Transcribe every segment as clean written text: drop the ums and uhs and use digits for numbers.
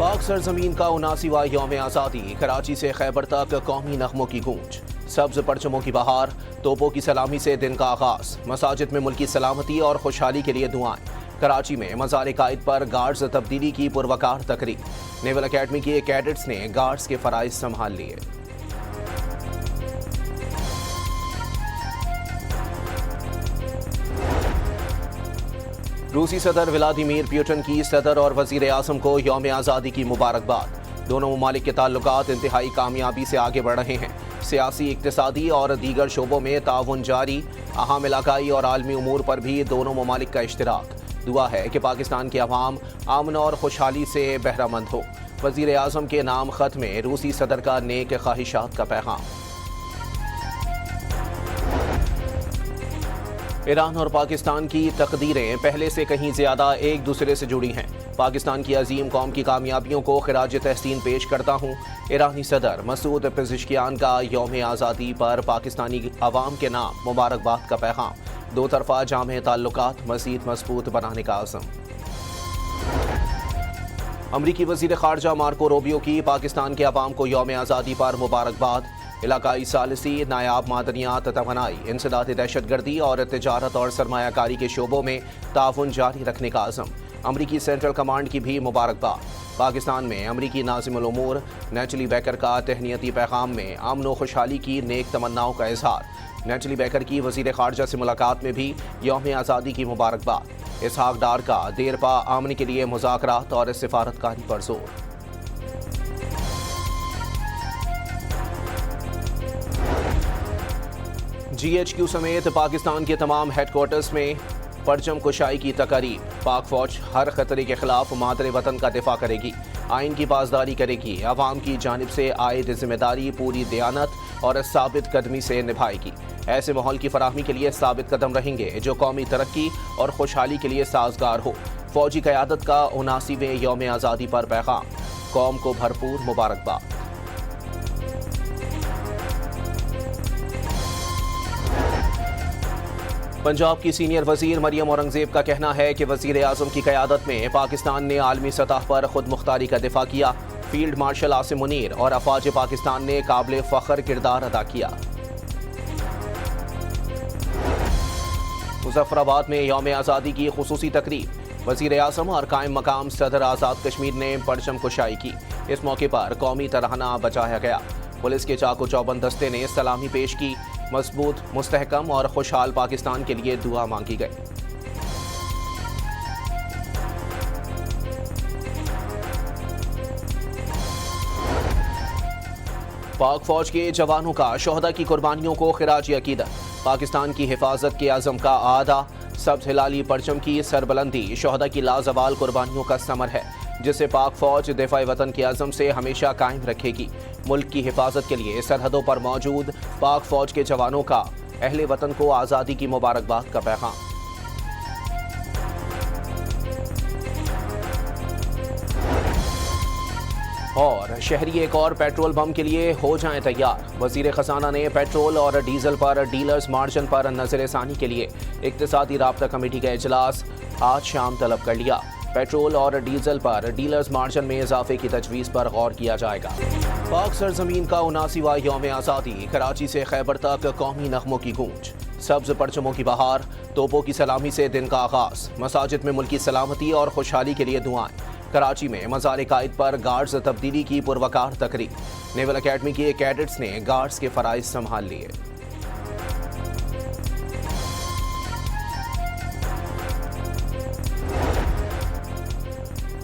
पाक सरजमीन का 79वां यौम आज़ादी, कराची से खैबर तक कौमी नगमों की गूंज, सब्ज परचमों की बहार, तोपों की सलामी से दिन का आगाज, मसाजिद में मुल्की सलामती और खुशहाली के लिए दुआएं। कराची में मज़ार कायद पर गार्ड्स तब्दीली की पुरवकार तकरीब, नेवल अकेडमी के कैडेट्स ने गार्ड्स के फराइज संभाल लिए। रूसी सदर व्लादिमीर पुतिन की सदर और वजीर आज़म को यौम आज़ादी की मुबारकबाद। दोनों ममालिक के ताल्लुकात इंतहाई कामयाबी से आगे बढ़ रहे हैं। सियासी, इक्तिसादी और दीगर शोबों में ताउन जारी, अहम इलाकाई और आलमी उमूर पर भी दोनों ममालिक का इश्तिराक। दुआ है कि पाकिस्तान के अवाम अमन और खुशहाली से बहरामंद हो। वजीर आज़म के नाम खत में रूसी सदर का नेक ख्वाहिशात का पैगाम। ईरान और पाकिस्तान की तकदीरें पहले से कहीं ज्यादा एक दूसरे से जुड़ी हैं। पाकिस्तान की अजीम कौम की कामयाबियों को खिराज तहसीन पेश करता हूँ। ईरानी सदर मसूद पेज़ेश्कियान का यौम आज़ादी पर पाकिस्तानी अवाम के नाम मुबारकबाद का पैगाम। दो तरफा जामे ताल्लुकात मज़ीद मजबूत बनाने का आज़म। अमरीकी वज़ीर ख़ारजा मार्को रूबियो की पाकिस्तान के अवाम को यौम आज़ादी पर मुबारकबाद। इलाकाई सालिसी, नायाब मादनियात, तवानाई, इंसदाद दहशतगर्दी और तिजारत और सरमायाकारी के शोबों में ताउन जारी रखने का आज़म। अमरीकी सेंट्रल कमांड की भी मुबारकबाद। पाकिस्तान में अमरीकी नाज़िमुल उमूर नेटली बेकर का तहनीती पैगाम में अमन व खुशहाली की नेक तमन्नाओं का इजहार। नेटली बेकर की वज़ीर ख़ारजा से मुलाकात में भी यौम आज़ादी की मुबारकबाद। इसहाक डार का देरपा अमन के लिए मुज़ाकरात और सिफारतकारी पर जोर। GHQ समेत पाकिस्तान के तमाम हेडक्वार्टर्स में परचम कुशाई की तकारीब। पाक फौज हर खतरे के खिलाफ मादरे वतन का दिफा करेगी, आइन की पासदारी करेगी, अवाम की जानिब से आयद जिम्मेदारी पूरी दयानत और साबित कदमी से निभाएगी। ऐसे माहौल की फराहमी के लिए साबित कदम रहेंगे जो कौमी तरक्की और खुशहाली के लिए साजगार हो। फौजी क़यादत का 79वें यौम आज़ादी पर पैगाम, कौम को भरपूर मुबारकबाद। पंजाब की सीनियर वजीर मरियम औरंगजेब का कहना है कि वजीर आज़म की क़यादत में पाकिस्तान ने आलमी सतह पर खुद मुख्तारी का दिफा किया। फील्ड मार्शल आसिम मुनीर और अफवाज पाकिस्तान ने काबिल फ़ख्र किरदार अदा किया। मुज़फ़्फ़राबाद में यौम आज़ादी की खुसूसी तकरीब। वजीर आज़म और कायम मकाम सदर आज़ाद कश्मीर ने परचम कुशाई की। इस मौके पर कौमी तराना बजाया गया। पुलिस के चाको चौबंद दस्ते ने सलामी पेश की। मजबूत, मुस्तहकम और खुशहाल पाकिस्तान के लिए दुआ मांगी गई। पाक फौज के जवानों का शोहदा की कुर्बानियों को खिराज अकीदत। पाकिस्तान की हिफाजत के आज़म का आदा सब्ज़ हिलाली परचम की सरबलंदी शोहदा की लाजवाल कुर्बानियों का समर है, जिसे पाक फौज दिफा वतन के आज़म से हमेशा कायम रखेगी। मुल्क की हिफाजत के लिए सरहदों पर मौजूद पाक फौज के जवानों का अहले वतन को आज़ादी की मुबारकबाद का पैगाम। और शहरी एक और पेट्रोल बम के लिए हो जाएं तैयार। वजीर खजाना ने पेट्रोल और डीजल पर डीलर्स मार्जिन पर नजरसानी के लिए इक्तिसादी राब्ता कमेटी का इजलास आज शाम तलब कर लिया। पेट्रोल और डीजल पर डीलर्स मार्जिन में इजाफे की तजवीज़ पर गौर किया जाएगा। पाक सरजमीन का 79वां यौम आज़ादी, कराची से खैबर तक कौमी नगमों की गूंज, सब्ज परचमों की बहार, तोपों की सलामी से दिन का आगाज, मसाजिद में मुल्की सलामती और खुशहाली के लिए दुआएं। कराची में मज़ार कायद पर गार्ड्स तब्दीली की पुरवकार तकरीब, नेवल अकेडमी के कैडेट्स ने गार्ड्स के फराइज संभाल लिए।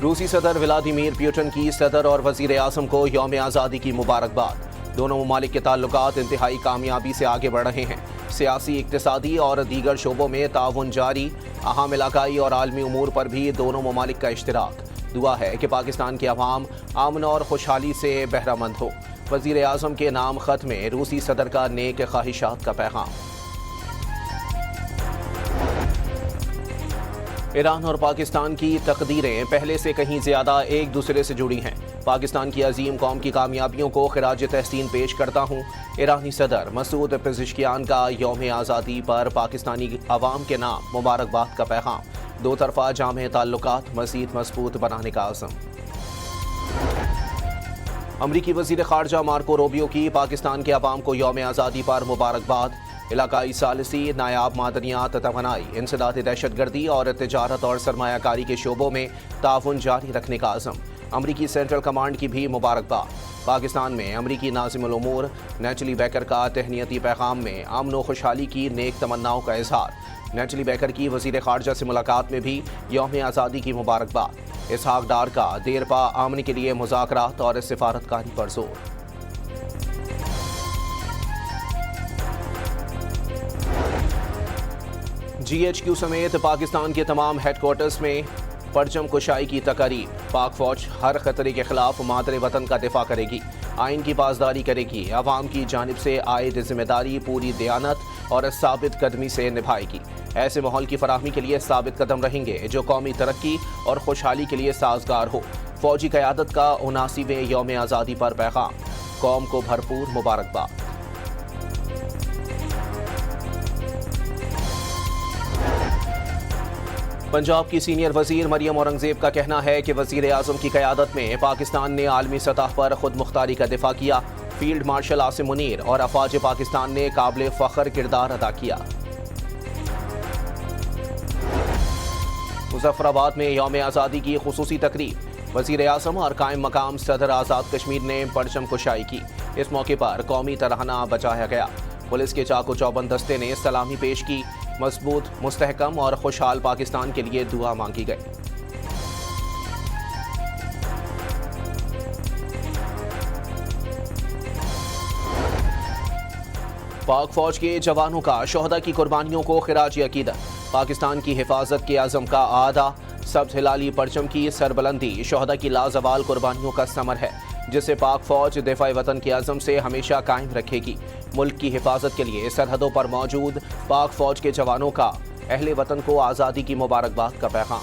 रूसी सदर व्लादिमीर पुतिन की सदर और वजीर आज़म को यौम आज़ादी की मुबारकबाद। दोनों ममालिक के ताल्लुकात इंतहाई कामयाबी से आगे बढ़ रहे हैं। सियासी, इक्तिसादी और दीगर शोबों में ताउन जारी, अहम इलाकाई और आलमी उमूर पर भी दोनों ममालिक का इश्तिराक। दुआ है कि पाकिस्तान के अवाम अमन और खुशहाली से बहरामंद हो। वजीर आज़म के नाम खत में रूसी सदर का नेक ख्वाहिशात का पैगाम। ईरान और पाकिस्तान की तकदीरें पहले से कहीं ज्यादा एक दूसरे से जुड़ी हैं। पाकिस्तान की अजीम कौम की कामयाबियों को खिराज तहसीन पेश करता हूँ। ईरानी सदर मसूद पेज़ेश्कियान का यौम आज़ादी पर पाकिस्तानी अवाम के नाम मुबारकबाद का पैगाम। दो तरफा जामे ताल्लुकात मज़ीद मजबूत बनाने का आज़म। امریکی وزیر خارجہ مارکو روبیو کی پاکستان کے عوام کو یوم آزادی پر مبارکباد۔ علاقائی ثالثی، نایاب معدنیات، توانائی، انسداد دہشت گردی اور تجارت اور سرمایہ کاری کے شعبوں میں تعاون جاری رکھنے کا عزم۔ امریکی سینٹرل کمانڈ کی بھی مبارکباد۔ پاکستان میں امریکی ناظم الامور نیٹلی بیکر کا تہنیتی پیغام میں امن و خوشحالی کی نیک تمناؤں کا اظہار۔ نیٹلی بیکر کی وزیر خارجہ سے ملاقات میں بھی یوم آزادی کی مبارکباد۔ اسحاق ڈار کا دیرپا امن کے لیے مذاکرات اور سفارتکاری پر زور۔ GHQ سمیت پاکستان کے تمام ہیڈ کوارٹرز میں پرچم کشائی کی تقاریب۔ پاک فوج ہر خطرے کے خلاف مادر وطن کا دفاع کرے گی، آئین کی پاسداری کرے گی، عوام کی جانب سے عائد ذمہ داری پوری دیانت اور ثابت قدمی سے نبھائے گی۔ ایسے ماحول کی فراہمی کے لیے ثابت قدم رہیں گے جو قومی ترقی اور خوشحالی کے لیے سازگار ہو۔ فوجی قیادت کا 79ویں یوم آزادی پر پیغام، قوم کو بھرپور مبارکباد۔ پنجاب کی سینئر وزیر مریم اورنگزیب کا کہنا ہے کہ وزیر اعظم کی قیادت میں پاکستان نے عالمی سطح پر خود مختاری کا دفاع کیا۔ فیلڈ مارشل عاصم منیر اور افواج پاکستان نے قابل فخر کردار ادا کیا۔ مظفر آباد میں یوم آزادی کی خصوصی تقریب۔ وزیر اعظم اور قائم مقام صدر آزاد کشمیر نے پرچم کشائی کی۔ اس موقع پر قومی ترانہ بجایا گیا۔ پولیس کے چاق و چوبند دستے نے سلامی پیش کی۔ مضبوط، مستحکم اور خوشحال پاکستان کے لیے دعا مانگی گئی۔ پاک فوج کے جوانوں کا شہداء کی قربانیوں کو خراج عقیدت۔ پاکستان کی حفاظت کے عزم کا اعادہ۔ سبز ہلالی پرچم کی سربلندی شہداء کی لازوال قربانیوں کا ثمر ہے، جسے پاک فوج دفاع وطن کے عزم سے ہمیشہ قائم رکھے گی۔ ملک کی حفاظت کے لیے سرحدوں پر موجود پاک فوج کے جوانوں کا اہل وطن کو آزادی کی مبارکباد کا پیغام۔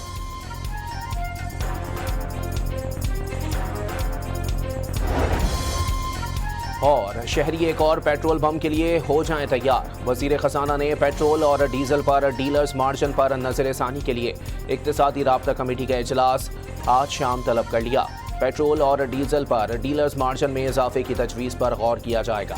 اور شہری ایک اور پیٹرول بم کے لیے ہو جائیں تیار۔ وزیر خزانہ نے پیٹرول اور ڈیزل پر ڈیلرز مارجن پر نظر ثانی کے لیے اقتصادی رابطہ کمیٹی کا اجلاس آج شام طلب کر لیا۔ پیٹرول اور ڈیزل پر ڈیلرز مارجن میں اضافے کی تجویز پر غور کیا جائے گا۔